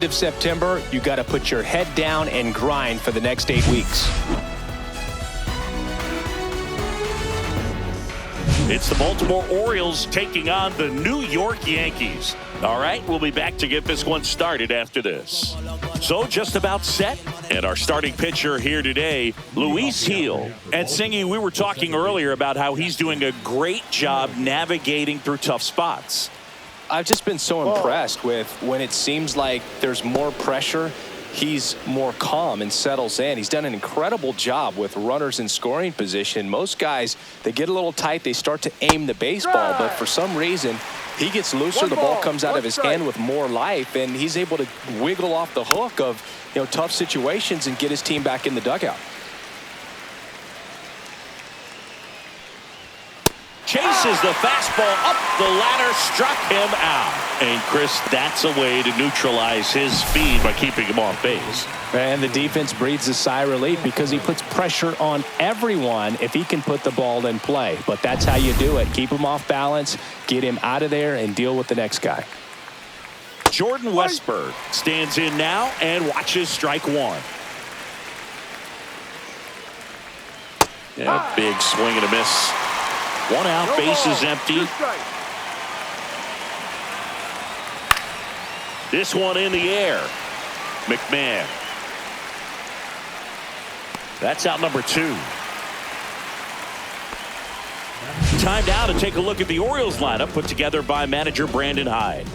Of September, you got to put your head down and grind for the next 8 weeks. It's the Baltimore Orioles taking on the New York Yankees. All right, we'll be back to get this one started after this. So just about set. And our starting pitcher here today, Luis Gil. And Singy, we were talking earlier about how he's doing a great job navigating through tough spots. I've just been so impressed with when it seems like there's more pressure, he's more calm and settles in. He's done an incredible job with runners in scoring position. Most guys, they get a little tight, they start to aim the baseball, but for some reason, he gets looser, the ball comes out of his hand with more life, and he's able to wiggle off the hook of, tough situations and get his team back in the dugout. Chases the fastball up the ladder, struck him out. And Chris, that's a way to neutralize his speed by keeping him off base. And the defense breathes a sigh of relief because he puts pressure on everyone if he can put the ball in play. But that's how you do it. Keep him off balance, get him out of there, and deal with the next guy. Jordan Westburg stands in now and watches strike one. Yeah, big swing and a miss. One out, bases empty. This one in the air. McMahon. That's out number 2. Time now to take a look at the Orioles lineup put together by manager Brandon Hyde.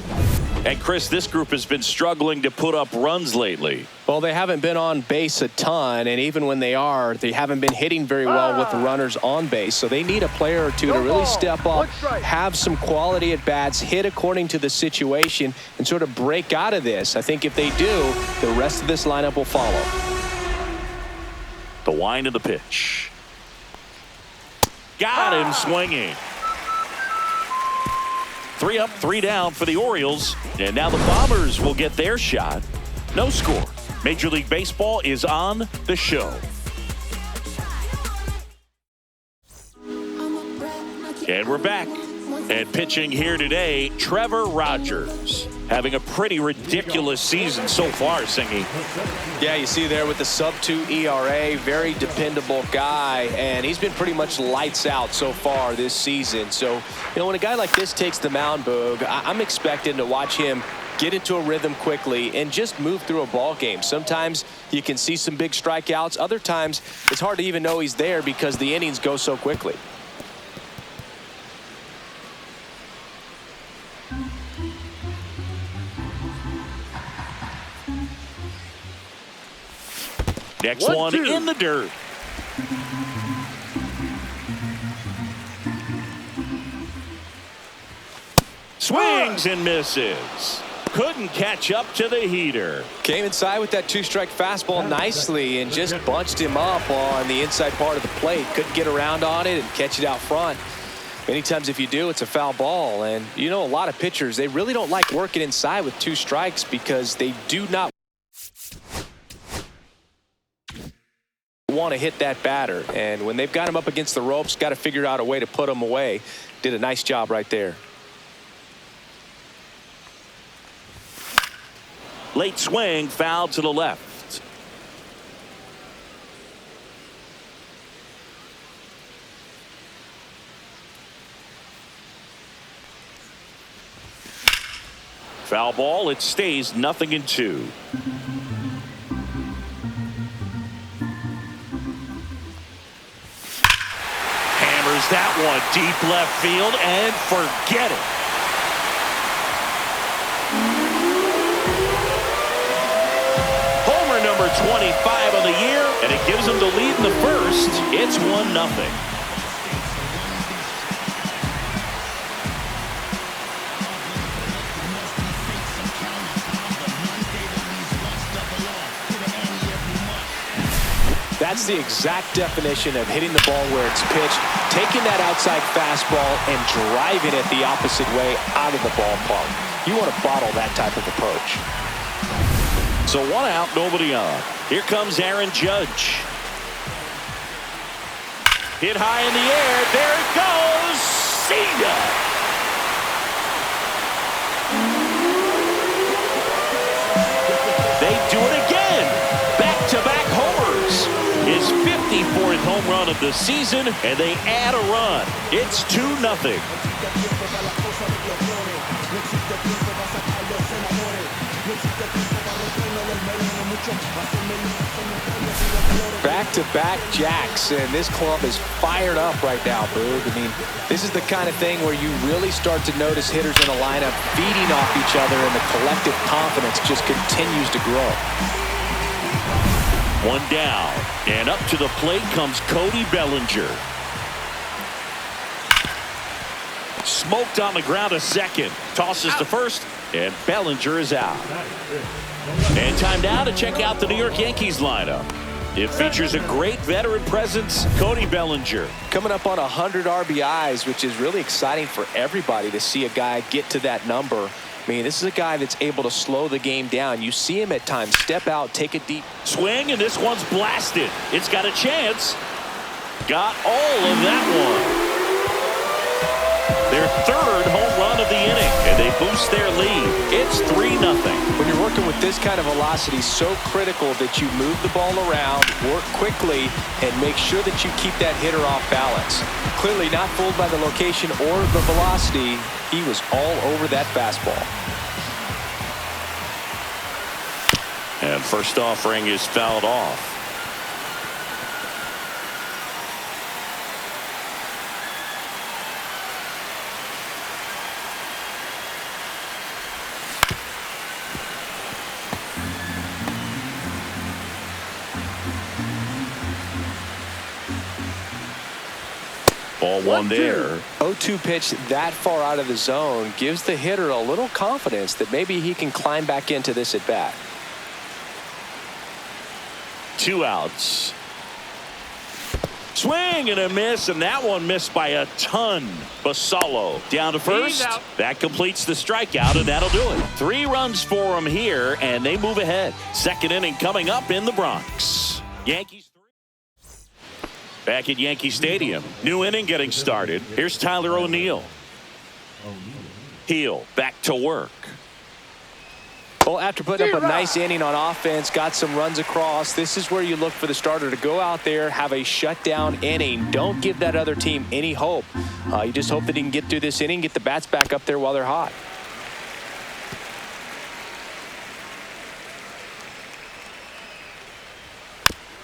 And Chris, this group has been struggling to put up runs lately. Well, they haven't been on base a ton, and even when they are, they haven't been hitting very well with the runners on base. So they need a player or two to really step up, have some quality at bats, hit according to the situation, and sort of break out of this. I think if they do, the rest of this lineup will follow. The wind of the pitch. Got him swinging. 3 up, 3 down for the Orioles. And now the Bombers will get their shot. No score. Major League Baseball is on the show. And we're back. And pitching here today, Trevor Rogers. Having a pretty ridiculous season so far, Singy. Yeah, you see there with the sub-2 ERA, very dependable guy, and he's been pretty much lights out so far this season. So, when a guy like this takes the mound, Boog, I'm expecting to watch him get into a rhythm quickly and just move through a ball game. Sometimes you can see some big strikeouts. Other times, it's hard to even know he's there because the innings go so quickly. Next one in the dirt. Swings and misses. Couldn't catch up to the heater. Came inside with that 2-strike fastball nicely and just bunched him up on the inside part of the plate. Couldn't get around on it and catch it out front. Many times if you do, it's a foul ball. And a lot of pitchers, they really don't like working inside with 2 strikes because they do not want to hit that batter, and when they've got him up against the ropes, got to figure out a way to put him away. Did a nice job right there. Late swing, foul to the left. Foul ball, it stays 0-2. That one deep left field and forget it. Homer number 25 of the year, and it gives him the lead in the first. It's 1-0. That's the exact definition of hitting the ball where it's pitched, taking that outside fastball and driving it the opposite way out of the ballpark. You want to bottle that type of approach. So 1 out, nobody on. Here comes Aaron Judge. Hit high in the air. There it goes. See ya. They do it again. Back-to-back homers. His 54th home run of the season, and they add a run. It's 2-0. Back-to-back jacks, and this club is fired up right now, Boog. I mean, this is the kind of thing where you really start to notice hitters in a lineup feeding off each other, and the collective confidence just continues to grow. One down, and up to the plate comes Cody Bellinger. Smoked on the ground a second. Tosses to first, and Bellinger is out. And time now to check out the New York Yankees lineup. It features a great veteran presence, Cody Bellinger. Coming up on 100 RBIs, which is really exciting for everybody to see a guy get to that number. I mean, this is a guy that's able to slow the game down. You see him at times step out, take a deep swing, and this one's blasted. It's got a chance. Got all of that one. Their third home run of the inning, and they boost their lead. It's 3-0. When you're working with this kind of velocity, so critical that you move the ball around, work quickly, and make sure that you keep that hitter off balance. Clearly not fooled by the location or the velocity. He was all over that fastball. And first offering is fouled off. Ball one there. 0-2 pitch that far out of the zone gives the hitter a little confidence that maybe he can climb back into this at bat. 2 outs. Swing and a miss, and that one missed by a ton. Basallo down to first. That completes the strikeout, and that'll do it. 3 runs for him here, and they move ahead. Second inning coming up in the Bronx. Yankees. Back at Yankee Stadium. New inning getting started. Here's Tyler O'Neill. Heel back to work. Well, after putting up a nice inning on offense, got some runs across, this is where you look for the starter to go out there, have a shutdown inning. Don't give that other team any hope. You just hope that he can get through this inning, get the bats back up there while they're hot.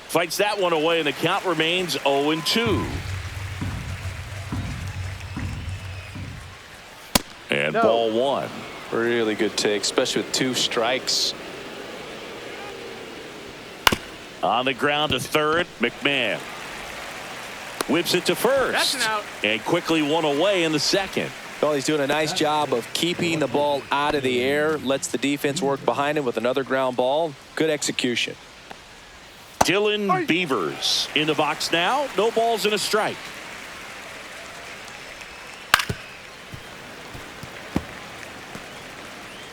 Fights that one away, and the count remains 0-2. And ball one. Really good take, especially with 2 strikes. On the ground to third, McMahon. Whips it to first. That's an out. And quickly one away in the second. Well, he's doing a nice job of keeping the ball out of the air, lets the defense work behind him with another ground ball. Good execution. Dylan Beavers in the box now. No balls and a strike.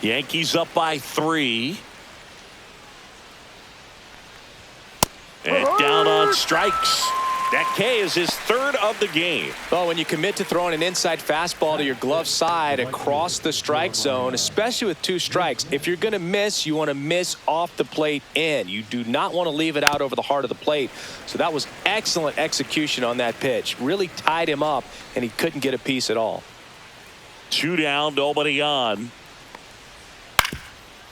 Yankees up by 3. And down on strikes. That K is his 3rd of the game. Well, when you commit to throwing an inside fastball to your glove side across the strike zone, especially with 2 strikes, if you're going to miss, you want to miss off the plate in. You do not want to leave it out over the heart of the plate. So that was excellent execution on that pitch. Really tied him up, and he couldn't get a piece at all. 2 down, nobody on.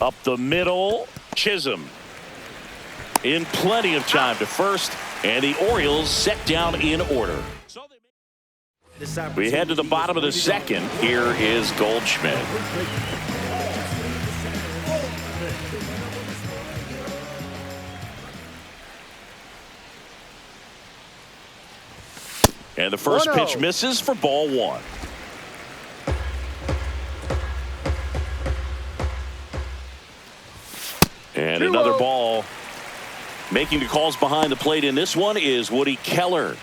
Up the middle, Chisholm. In plenty of time to first. And the Orioles set down in order. We head to the bottom of the second. Here is Goldschmidt. And the first pitch misses for ball one. And another ball. Making the calls behind the plate in this one is Woody Keller.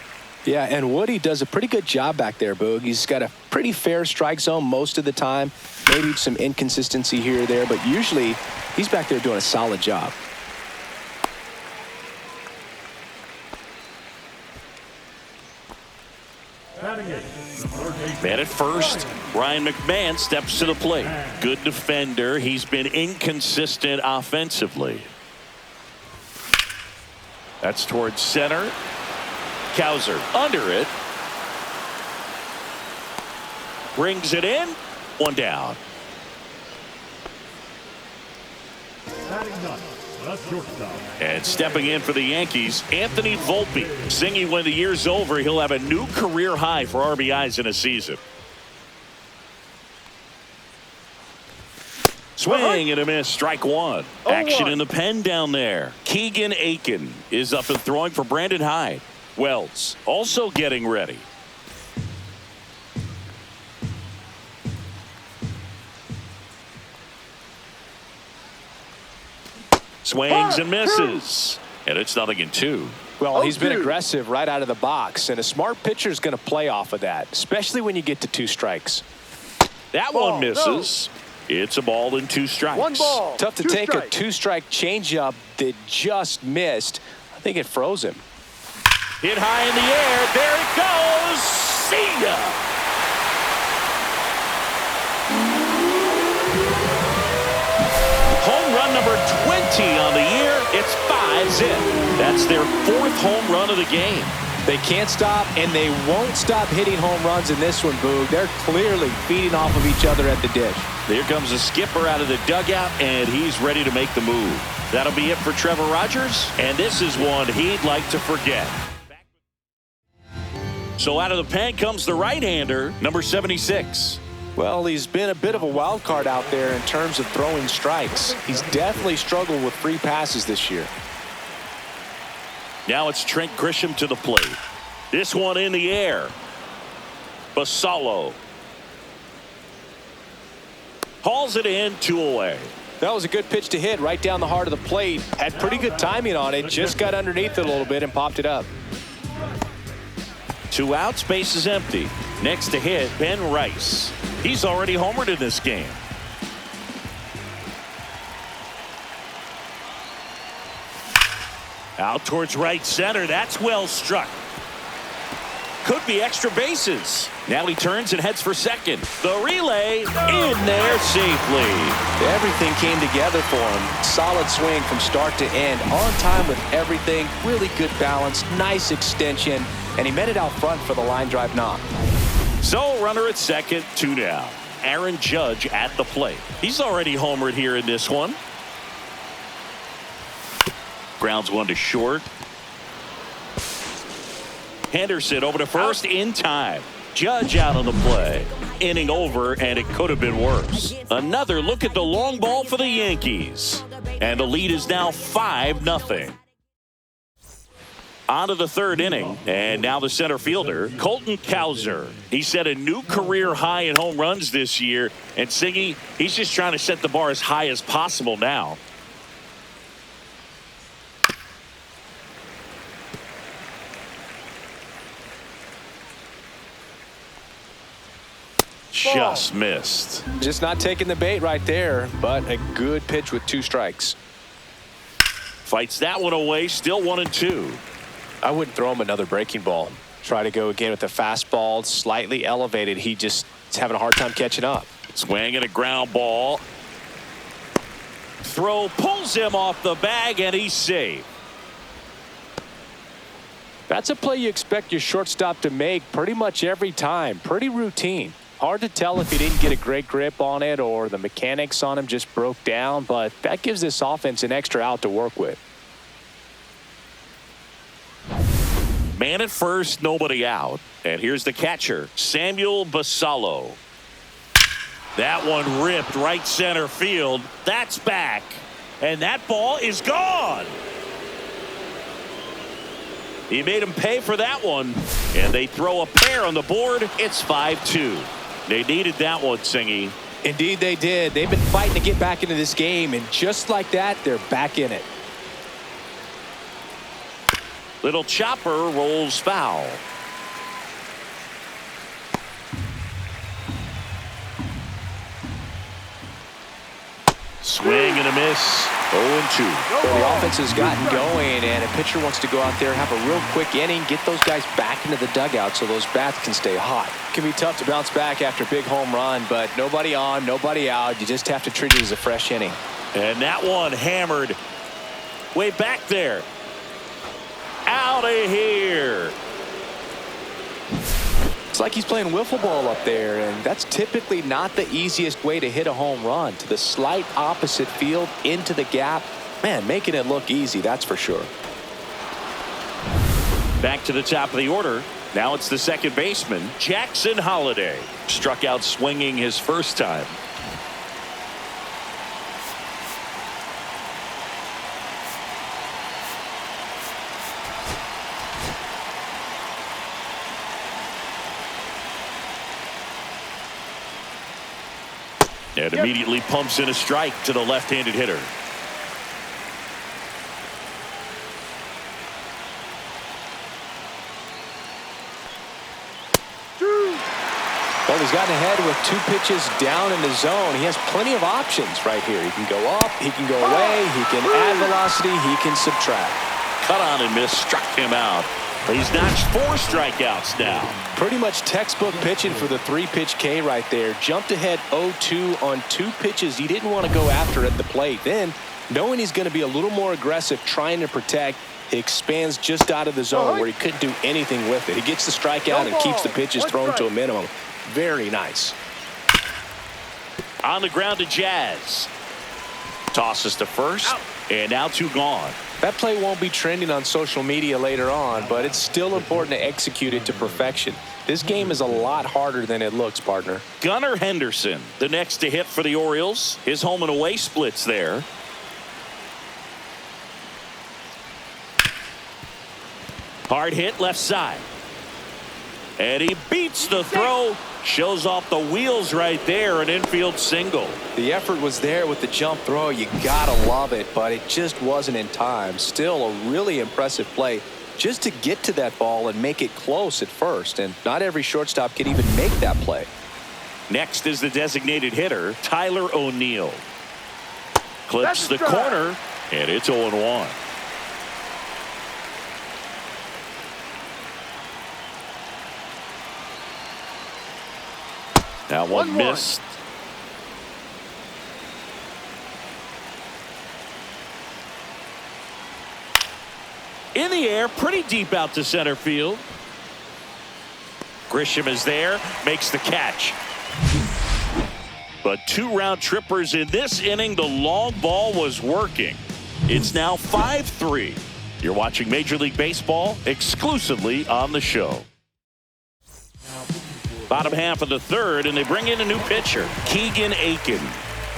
Yeah, and Woody does a pretty good job back there, Boog. He's got a pretty fair strike zone most of the time. Maybe some inconsistency here or there, but usually he's back there doing a solid job. Man at first, Ryan McMahon steps to the plate. Good defender. He's been inconsistent offensively. That's towards center. Cowser under it. Brings it in. One down. And stepping in for the Yankees, Anthony Volpe. Singing when the year's over, he'll have a new career high for RBIs in a season. Swing and a miss, strike one. Action in the pen down there. Keegan Aiken is up and throwing for Brandon Hyde. Wells also getting ready. Swings and misses. And it's 0-2. Well, he's been aggressive right out of the box, and a smart pitcher is going to play off of that, especially when you get to 2 strikes. That one misses. It's a ball and 2 strikes. One ball. Tough to take a 2-strike changeup that just missed. I think it froze him. Hit high in the air. There it goes. See ya. Home run number 20 on the year. It's 5 zip. That's their 4th home run of the game. They can't stop, and they won't stop hitting home runs in this one, Boog. They're clearly feeding off of each other at the dish. Here comes the skipper out of the dugout, and he's ready to make the move. That'll be it for Trevor Rogers, and this is one he'd like to forget. So out of the pen comes the right-hander, number 76. Well, he's been a bit of a wild card out there in terms of throwing strikes. He's definitely struggled with free passes this year. Now it's Trent Grisham to the plate. This one in the air. Basallo hauls it in, 2 away. That was a good pitch to hit right down the heart of the plate. Had pretty good timing on it. Just got underneath it a little bit and popped it up. 2 outs, base is empty. Next to hit, Ben Rice. He's already homered in this game. Out towards right center. That's well struck. Could be extra bases. Now he turns and heads for second. The relay in there safely. Everything came together for him. Solid swing from start to end. On time with everything. Really good balance. Nice extension. And he met it out front for the line drive knock. So runner at second, 2 down. Aaron Judge at the plate. He's already homered here in this one. Grounds one to short. Henderson over to first in time. Judge out on the play. Inning over, and it could have been worse. Another look at the long ball for the Yankees. And the lead is now 5-0. On to the 3rd inning, and now the center fielder, Colton Cowser. He set a new career high in home runs this year, and Singy, he's just trying to set the bar as high as possible now. Just missed. Just not taking the bait right there, but a good pitch with 2 strikes. Fights that one away, still 1-2. I wouldn't throw him another breaking ball. Try to go again with the fastball, slightly elevated. He just is having a hard time catching up. Swing and a ground ball. Throw pulls him off the bag, and he's safe. That's a play you expect your shortstop to make pretty much every time. Pretty routine. Hard to tell if he didn't get a great grip on it or the mechanics on him just broke down, but that gives this offense an extra out to work with. Man at first, nobody out. And here's the catcher, Samuel Basallo. That one ripped right center field. That's back. And that ball is gone. He made him pay for that one. And they throw a pair on the board. It's 5-2. They needed that one, Singy. Indeed they did. They've been fighting to get back into this game, and just like that, they're back in it. Little chopper rolls foul. Swing and a miss. 0-2. Well, the offense has gotten going, and a pitcher wants to go out there, have a real quick inning, get those guys back into the dugout so those bats can stay hot. It can be tough to bounce back after a big home run, but nobody on, nobody out. You just have to treat it as a fresh inning. And that one hammered way back there. Out of here. It's like he's playing wiffle ball up there, and that's typically not the easiest way to hit a home run. To the slight opposite field, into the gap. Man, making it look easy, that's for sure. Back to the top of the order. Now it's the second baseman, Jackson Holliday. Struck out swinging his first time. And immediately pumps in a strike to the left-handed hitter. Well, he's gotten ahead with 2 pitches down in the zone. He has plenty of options right here. He can go up, he can go away, he can add velocity, he can subtract. Cut on and miss, struck him out. He's notched 4 strikeouts now. Pretty much textbook pitching for the 3-pitch K right there. Jumped ahead 0-2 on 2 pitches he didn't want to go after at the plate. Then, knowing he's going to be a little more aggressive trying to protect, he expands just out of the zone where he couldn't do anything with it. He gets the strikeout and keeps the pitches thrown to a minimum. Very nice. On the ground to Jazz. Tosses to first, and now 2 gone. That play won't be trending on social media later on, but it's still important to execute it to perfection. This game is a lot harder than it looks, partner. Gunnar Henderson, the next to hit for the Orioles. His home and away splits there. Hard hit left side. And he beats the throw. Shows off the wheels right there, an infield single. The effort was there with the jump throw. You gotta love it, but it just wasn't in time. Still a really impressive play just to get to that ball and make it close at first. And not every shortstop can even make that play. Next is the designated hitter, Tyler O'Neill. Clips the corner, and it's 0-1. That one missed. In the air, pretty deep out to center field. Grisham is there, makes the catch. But 2 round trippers in this inning. The long ball was working. It's now 5-3. You're watching Major League Baseball exclusively on the show. Bottom half of the third, and they bring in a new pitcher, Keegan Aiken.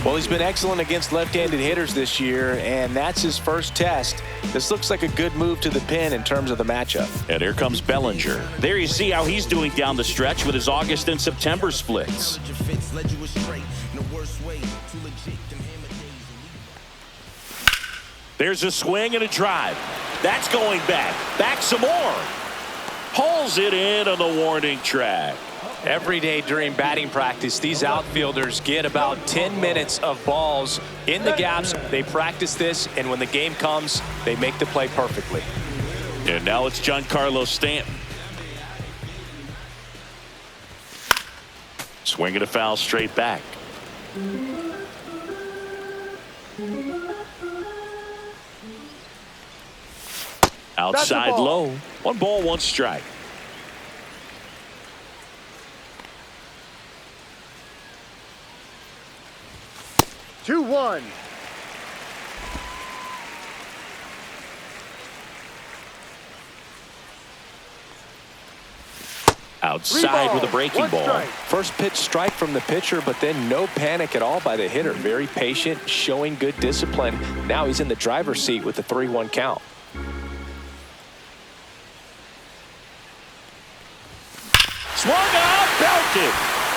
Well, he's been excellent against left-handed hitters this year, and that's his first test. This looks like a good move to the pin in terms of the matchup. And here comes Bellinger. There you see how he's doing down the stretch with his August and September splits. There's a swing and a drive. That's going back. Back some more. Pulls it in on the warning track. Every day during batting practice, these outfielders get about 10 minutes of balls in the gaps. They practice this, and when the game comes, they make the play perfectly. And now it's Giancarlo Stanton. Swing and a foul straight back. Outside low. 1 ball, 1 strike. Two one. Outside with a breaking ball. Strike. First pitch strike from the pitcher, but then no panic at all by the hitter. Very patient, showing good discipline. Now he's in the driver's seat with the 3-1 count. Swung out, belted.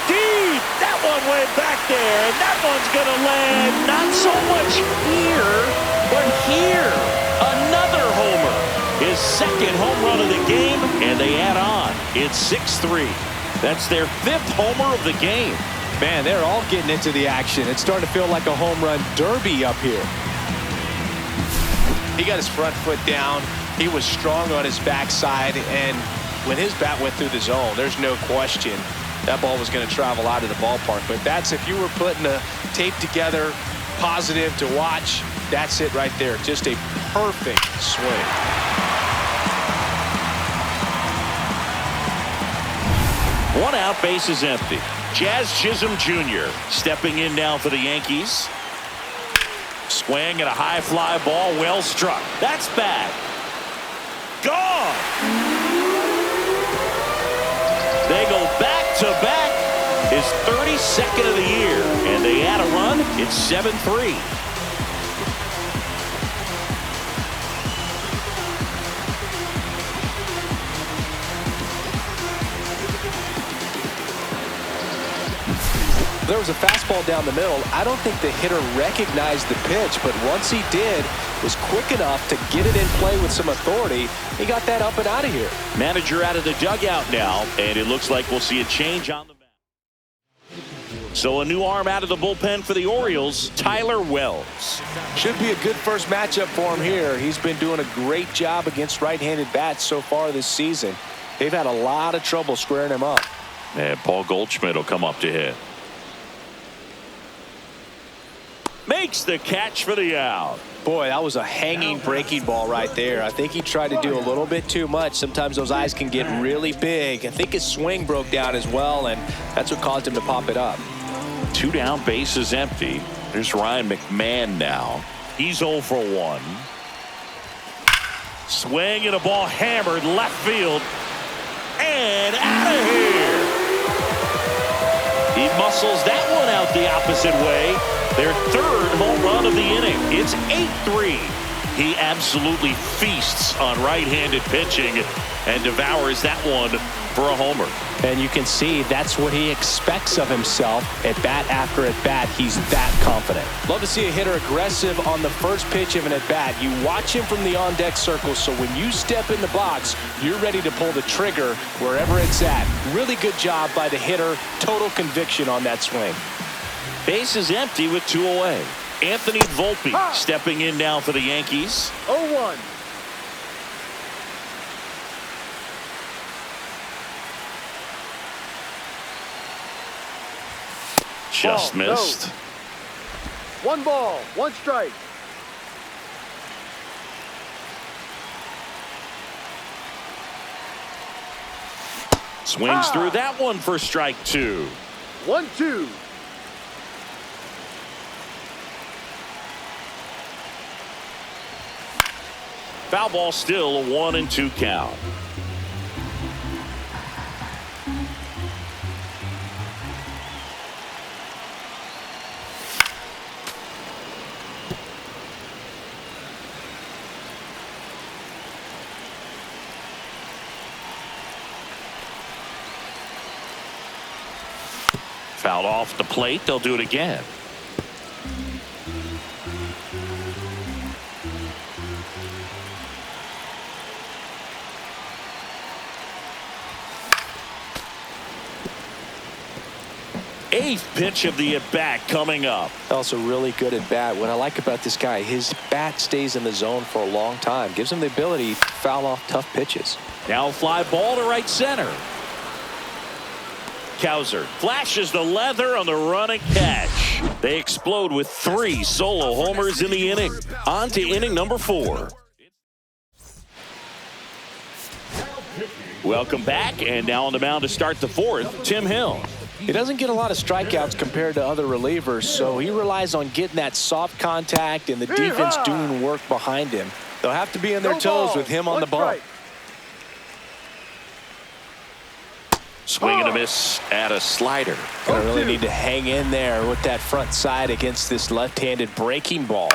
Deep. That one went back there, and that one's going to land not so much here, but here. Another homer. His second home run of the game, and they add on. It's 6-3. That's their 5th homer of the game. Man, they're all getting into the action. It's starting to feel like a home run derby up here. He got his front foot down. He was strong on his backside, and when his bat went through the zone, there's no question that ball was going to travel out of the ballpark. But that's, if you were putting a tape together, positive to watch, that's it right there. Just a perfect swing. One out, base is empty. Jazz Chisholm Jr. stepping in now for the Yankees. Swing at a high fly ball, well struck. That's bad. Gone. They go back to back. His 32nd of the year, and they add a run. It's 7-3. There was a fastball down the middle. I don't think the hitter recognized the pitch, but once he did, was quick enough to get it in play with some authority. He got that up and out of here. Manager out of the dugout now, and it looks like we'll see a change on the mound. So a new arm out of the bullpen for the Orioles, Tyler Wells. Should be a good first matchup for him here. He's been doing a great job against right-handed bats so far this season. They've had a lot of trouble squaring him up. And Paul Goldschmidt will come up to hit. Makes the catch for the out. Boy, that was a hanging breaking ball right there. I think he tried to do a little bit too much. Sometimes those eyes can get really big. I think his swing broke down as well, and that's what caused him to pop it up. 2 down, base is empty. There's Ryan McMahon now. He's 0 for 1. Swing and a ball hammered left field. And out of here. He muscles that one out the opposite way. Their 3rd home run of the inning. It's 8-3. He absolutely feasts on right-handed pitching and devours that one for a homer. And you can see that's what he expects of himself at bat after at bat. He's that confident. Love to see a hitter aggressive on the first pitch of an at bat. You watch him from the on-deck circle, so when you step in the box, you're ready to pull the trigger wherever it's at. Really good job by the hitter. Total conviction on that swing. Base is empty with 2 away. Anthony Volpe stepping in now for the Yankees. 0-1. Just missed. No. 1 ball, 1 strike. Swings through that one for strike 2. 1-2. Foul ball, still a 1-2 count. Fouled off the plate. They'll do it again. Eighth pitch of the at-bat coming up. Also really good at bat. What I like about this guy, his bat stays in the zone for a long time. Gives him the ability to foul off tough pitches. Now a fly ball to right center. Cowser flashes the leather on the running catch. They explode with 3 solo homers in the inning. On to inning number 4. Welcome back, and now on the mound to start the 4th, Tim Hill. He doesn't get a lot of strikeouts compared to other relievers, so he relies on getting that soft contact and the defense doing work behind him. They'll have to be on their toes with him on the bump. Swing and a miss at a slider. Gonna really need to hang in there with that front side against this left-handed breaking ball.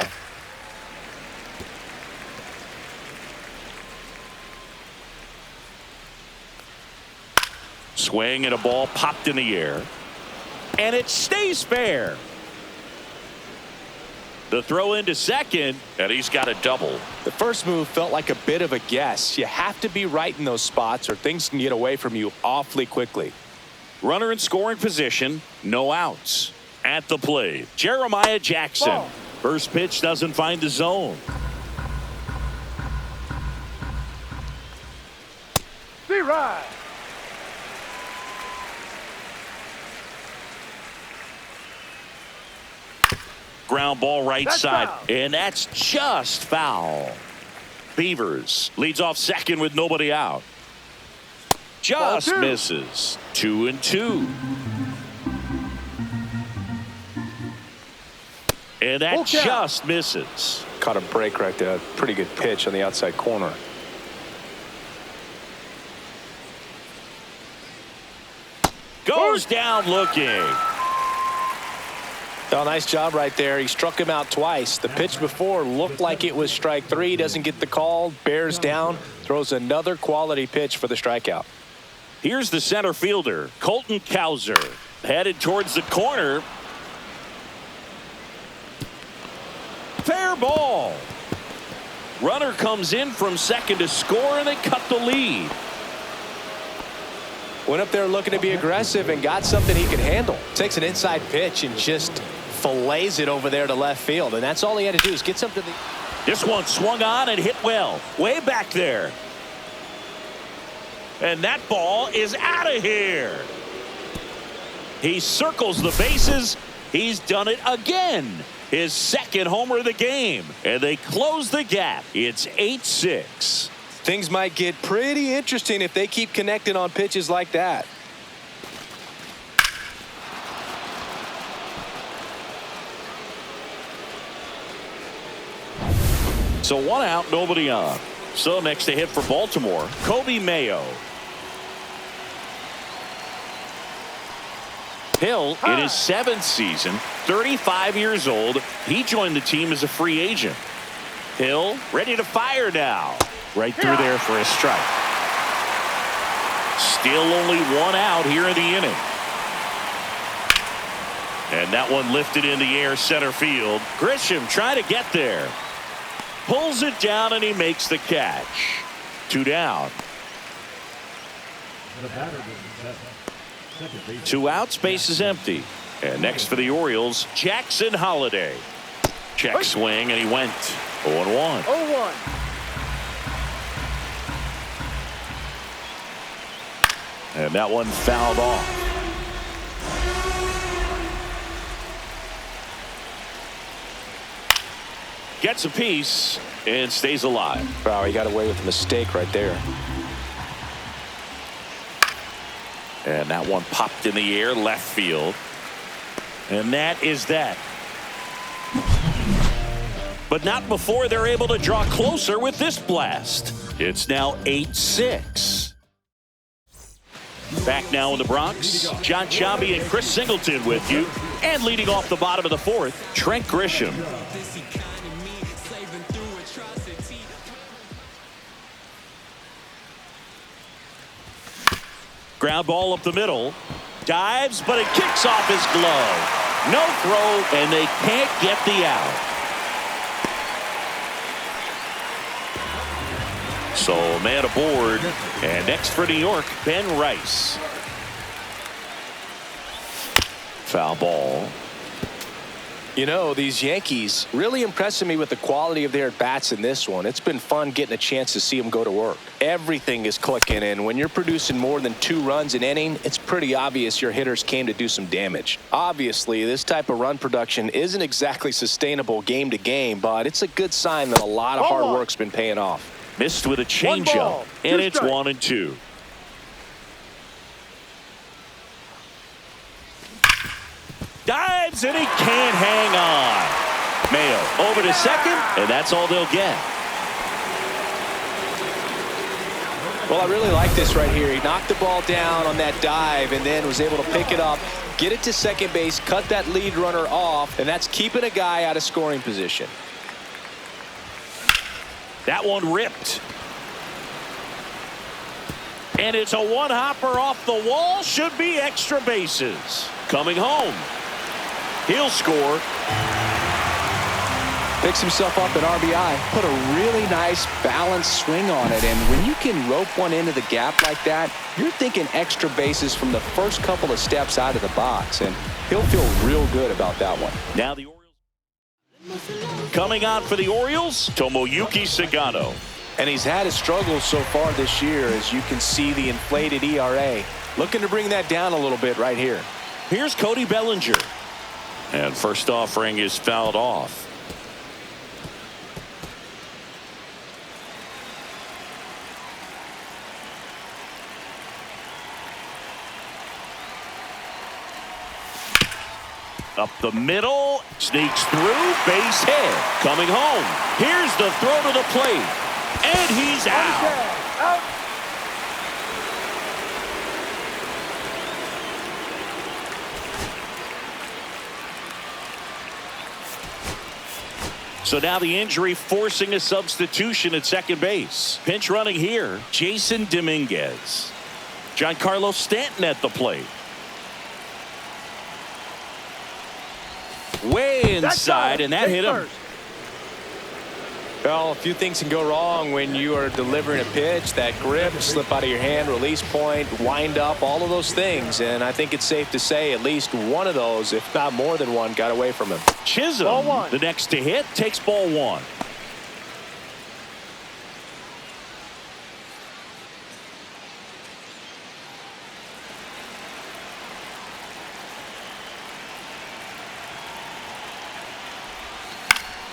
Swing and a ball popped in the air. And it stays fair. The throw into second, and he's got a double. The first move felt like a bit of a guess. You have to be right in those spots or things can get away from you awfully quickly. Runner in scoring position, no outs. At the plate, Jeremiah Jackson. First pitch doesn't find the zone. ride. Ground ball right That's side, foul. and that's just foul. Beavers leads off second with nobody out. Just Ball two. misses. 2-2. And that Full count. just misses. Caught a break right there. Pretty good pitch on the outside corner. Goes down looking. Oh, nice job right there. He struck him out twice. The pitch before looked like it was strike three. Doesn't get the call. Bears down. Throws another quality pitch for the strikeout. Here's the center fielder, Colton Cowser, headed towards the corner. Fair ball. Runner comes in from second to score, and they cut the lead. Went up there looking to be aggressive and got something he could handle. Takes an inside pitch and just fillets it over there to left field. And that's all he had to do is get something. This one swung on and hit well, way back there. And that ball is out of here. He circles the bases. He's done it again. His second homer of the game. And they close the gap. It's 8-6. Things might get pretty interesting if they keep connecting on pitches like that. So one out, nobody on. So next to hit for Baltimore, Kobe Mayo. Hill in his 7th season, 35 years old. He joined the team as a free agent. Hill ready to fire now. Right through there for a strike. Still only one out here in the inning. And that one lifted in the air center field. Grisham trying to get there. Pulls it down and he makes the catch. 2 down. 2 outs, base is empty. And next for the Orioles, Jackson Holliday. Check swing and he went 0-1. 0-1. And that one fouled off. Gets a piece and stays alive. Wow, he got away with a mistake right there. And that one popped in the air left field. And that is that. But not before they're able to draw closer with this blast. It's now 8-6. Back now in the Bronx, John Sciambi and Chris Singleton with you. And leading off the bottom of the 4th, Trent Grisham. Ground ball up the middle. Dives, but it kicks off his glove. No throw, and they can't get the out. So man aboard. And next for New York, Ben Rice. Foul ball. You know, these Yankees really impressing me with the quality of their at-bats in this one. It's been fun getting a chance to see them go to work. Everything is clicking, and when you're producing more than 2 runs an inning, it's pretty obvious your hitters came to do some damage. Obviously, this type of run production isn't exactly sustainable game to game, but it's a good sign that a lot of hard work's been paying off. Missed with a changeup, and it's 1-2. Dives, and he can't hang on. Mayo over to second, and that's all they'll get. Well, I really like this right here. He knocked the ball down on that dive and then was able to pick it up, get it to second base, cut that lead runner off, and that's keeping a guy out of scoring position. That one ripped. And it's a one-hopper off the wall. Should be extra bases. Coming home. He'll score. Picks himself up an RBI. Put a really nice balanced swing on it. And when you can rope one into the gap like that, you're thinking extra bases from the first couple of steps out of the box. And he'll feel real good about that one. Now the Orioles. Coming on for the Orioles, Tomoyuki Sagano. And he's had his struggles so far this year, as you can see the inflated ERA. Looking to bring that down a little bit right here. Here's Cody Bellinger. And first offering is fouled off. Up the middle, sneaks through, base hit. Coming home. Here's the throw to the plate. And he's out. So now the injury forcing a substitution at second base. Pinch running here, Jason Dominguez. Giancarlo Stanton at the plate. Way inside, and that hit him. Well, a few things can go wrong when you are delivering a pitch. That grip, slip out of your hand, release point, wind up, all of those things. And I think it's safe to say at least one of those, if not more than one, got away from him. Chisholm, the next to hit, takes ball one.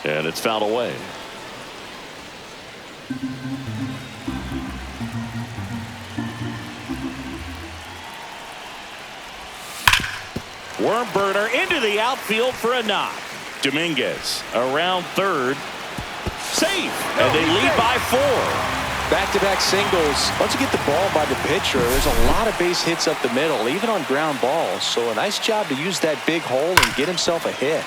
And it's fouled away. Worm burner into the outfield for a knock. Dominguez around third. Safe. And they lead by 4. Back-to-back singles. Once you get the ball by the pitcher, there's a lot of base hits up the middle, even on ground balls. So a nice job to use that big hole and get himself a hit.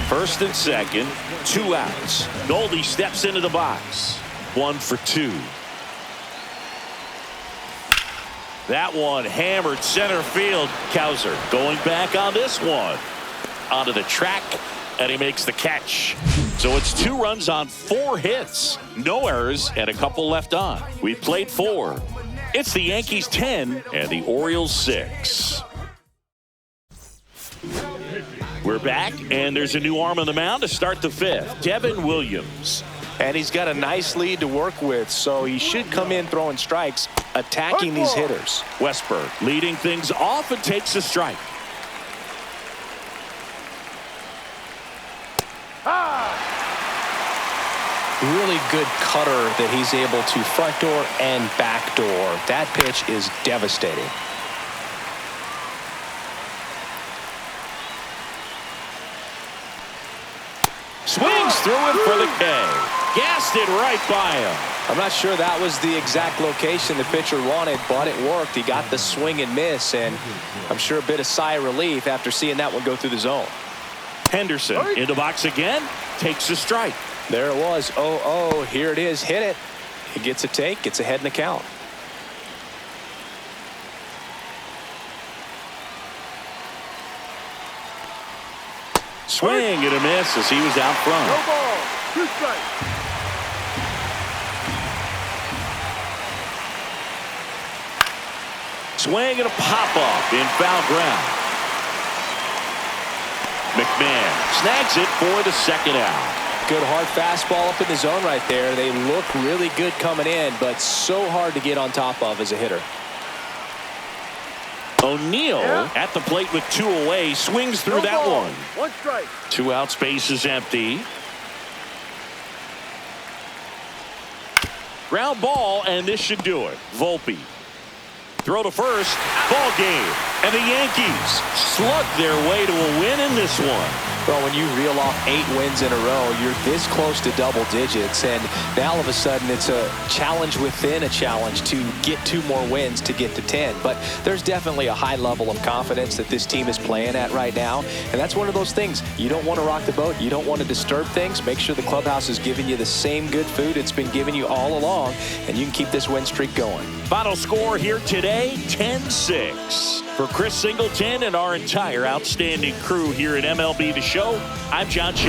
First and second, 2 outs. Goldie steps into the box. 1 for 2. That one hammered center field. Cowser going back on this one. Onto the track, and he makes the catch. So it's 2 runs on 4 hits. No errors and a couple left on. We played 4. It's the Yankees 10 and the Orioles 6. We're back, and there's a new arm on the mound to start the 5th. Devin Williams. And he's got a nice lead to work with, so he should come in throwing strikes, attacking these hitters. Westberg leading things off and takes a strike. Really good cutter that he's able to front door and back door. That pitch is devastating. Swings through it for the K. Gassed it right by him. I'm not sure that was the exact location the pitcher wanted, but it worked. He got the swing and miss, and I'm sure a bit of sigh of relief after seeing that one go through the zone. Henderson in the box again, takes a strike. There it was. 0-0. Here it is. Hit it. He gets a take, gets ahead in the count. Swing and a miss as he was out front. No ball. 2 strikes. Swing and a pop-up in foul ground. McMahon snags it for the 2nd out. Good hard fastball up in the zone right there. They look really good coming in, but so hard to get on top of as a hitter. O'Neill at the plate with 2 away, swings through that one. 1 strike. 2 out, space is empty. Ground ball, and this should do it. Volpe. Throw to first. Ball game. And the Yankees slug their way to a win in this one. Well, when you reel off 8 wins in a row, you're this close to double digits, and now all of a sudden it's a challenge within a challenge to get 2 more wins to get to 10. But there's definitely a high level of confidence that this team is playing at right now, and that's one of those things. You don't want to rock the boat. You don't want to disturb things. Make sure the clubhouse is giving you the same good food it's been giving you all along, and you can keep this win streak going. Final score here today, 10-6. For Chris Singleton and our entire outstanding crew here at MLB The Show, I'm John Shaw.